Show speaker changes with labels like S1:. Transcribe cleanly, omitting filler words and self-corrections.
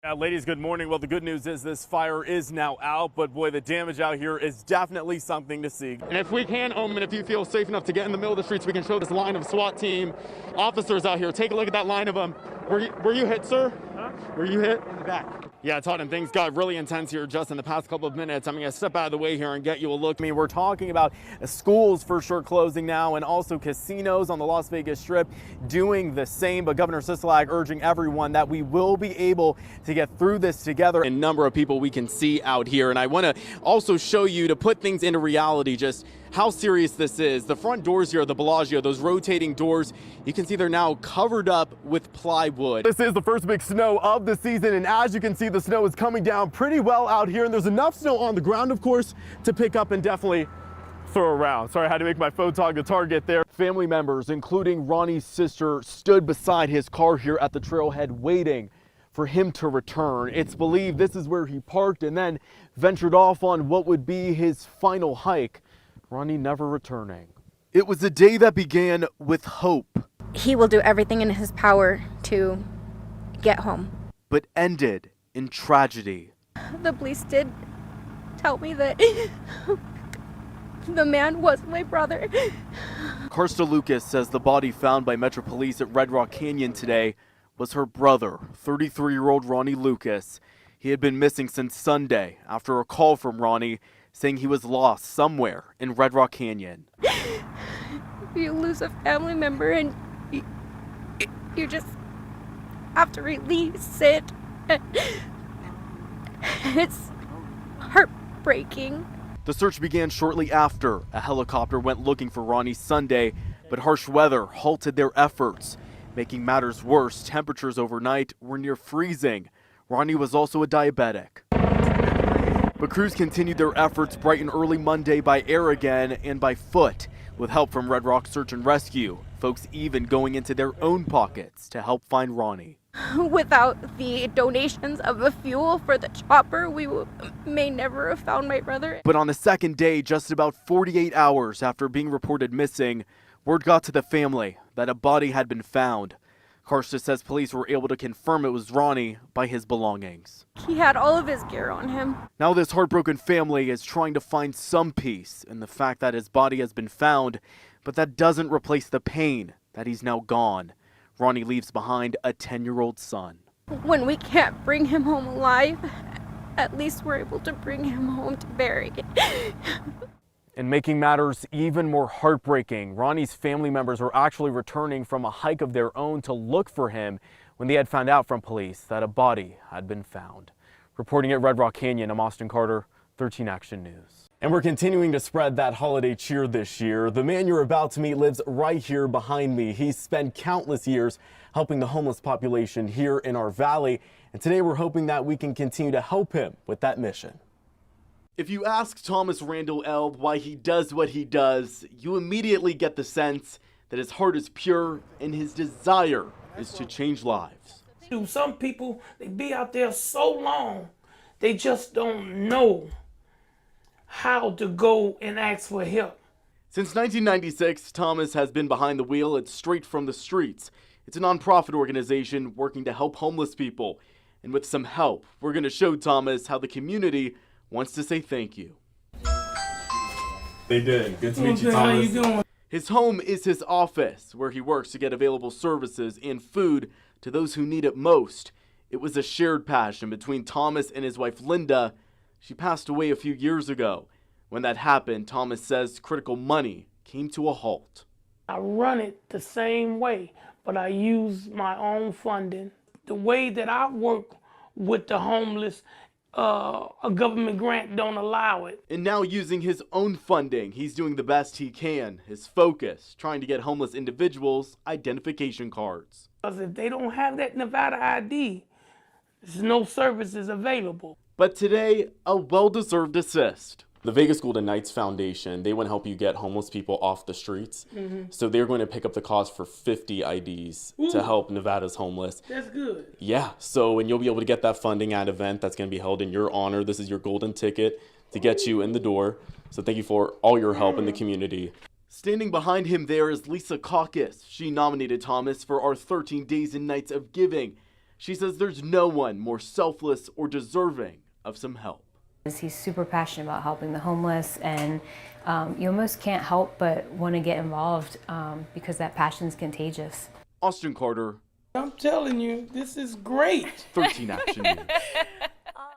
S1: Ladies, good morning. Well, the good news is this fire is now out, but boy, the damage out here is definitely something to see.
S2: And if we can, Omen, if you feel safe enough to get in the middle of the streets, we can show this line of SWAT team officers out here. Take a look at that line of them. Were you hit, sir? Huh? Were you hit? In the back. Yeah, Todd, and things got really intense here just in the past couple of minutes. I'm going to step out of the way here and get you a look.
S1: I mean, we're talking about schools for sure closing now, and also casinos on the Las Vegas Strip doing the same. But Governor Sisolak urging everyone that we will be able to get through this together.
S2: A number of people we can see out here, and I want to also show you, to put things into reality, just how serious this is. The front doors here, the Bellagio, those rotating doors, you can see they're now covered up with plywood.
S1: This is the first big snow of the season, and as you can see, the snow is coming down pretty well out here, and there's enough snow on the ground, of course, to pick up and definitely throw around. Sorry, I had to make my photog a target there. Family members, including Ronnie's sister, stood beside his car here at the trailhead waiting for him to return. It's believed this is where he parked and then ventured off on what would be his final hike, Ronnie never returning. It was a day that began with hope.
S3: He will do everything in his power to get home.
S1: But ended in tragedy.
S3: The police did tell me that the man was my brother.
S1: Karsta Lucas says the body found by Metro Police at Red Rock Canyon today was her brother, 33-year-old Ronnie Lucas. He had been missing since Sunday after a call from Ronnie saying he was lost somewhere in Red Rock Canyon.
S3: You lose a family member and you just have to release it. It's heartbreaking.
S1: The search began shortly after. A helicopter went looking for Ronnie Sunday, but harsh weather halted their efforts. Making matters worse, temperatures overnight were near freezing. Ronnie was also a diabetic. But crews continued their efforts bright and early Monday by air again and by foot, with help from Red Rock Search and Rescue. Folks even going into their own pockets to help find Ronnie.
S3: Without the donations of the fuel for the chopper, we may never have found my brother.
S1: But on the second day, just about 48 hours after being reported missing, word got to the family that a body had been found. Karsta says police were able to confirm it was Ronnie by his belongings.
S3: He had all of his gear on him.
S1: Now this heartbroken family is trying to find some peace in the fact that his body has been found, but that doesn't replace the pain that he's now gone. Ronnie leaves behind a 10-year-old son.
S3: When we can't bring him home alive, at least we're able to bring him home to bury.
S1: And making matters even more heartbreaking, Ronnie's family members were actually returning from a hike of their own to look for him when they had found out from police that a body had been found. Reporting at Red Rock Canyon, I'm Austin Carter, 13 Action News. And we're continuing to spread that holiday cheer this year. The man you're about to meet lives right here behind me. He's spent countless years helping the homeless population here in our valley. And today we're hoping that we can continue to help him with that mission. If you ask Thomas Randall Elb why he does what he does, you immediately get the sense that his heart is pure and his desire is to change lives.
S4: Some people, they be out there so long, they just don't know how to go and ask for help.
S1: Since 1996, Thomas has been behind the wheel at Straight from the Streets. It's a nonprofit organization working to help homeless people. And with some help, we're going to show Thomas how the community wants to say thank you.
S5: They did. Good to meet you, Thomas.
S4: How you doing?
S1: His home is his office, where he works to get available services and food to those who need it most. It was a shared passion between Thomas and his wife, Linda. She passed away a few years ago. When that happened, Thomas says critical money came to a halt.
S4: I run it the same way, but I use my own funding. The way that I work with the homeless, a government grant don't allow it.
S1: And now using his own funding, he's doing the best he can. His focus, trying to get homeless individuals identification cards.
S4: Because if they don't have that Nevada ID, there's no services available.
S1: But today, a well-deserved assist.
S5: The Vegas Golden Knights Foundation, they want to help you get homeless people off the streets. So they're going to pick up the cost for 50 IDs to help Nevada's homeless.
S4: That's good.
S5: Yeah, and you'll be able to get that funding at an event that's going to be held in your honor. This is your golden ticket to get you in the door. So thank you for all your help in the community.
S1: Standing behind him there is Lisa Caucus. She nominated Thomas for our 13 Days and Nights of Giving.
S5: She says there's no one more selfless or deserving of some help.
S6: He's super passionate about helping the homeless, and you almost can't help but want to get involved because that passion's contagious.
S5: Austin Carter,
S4: I'm telling you, this is great.
S5: 13 Action News.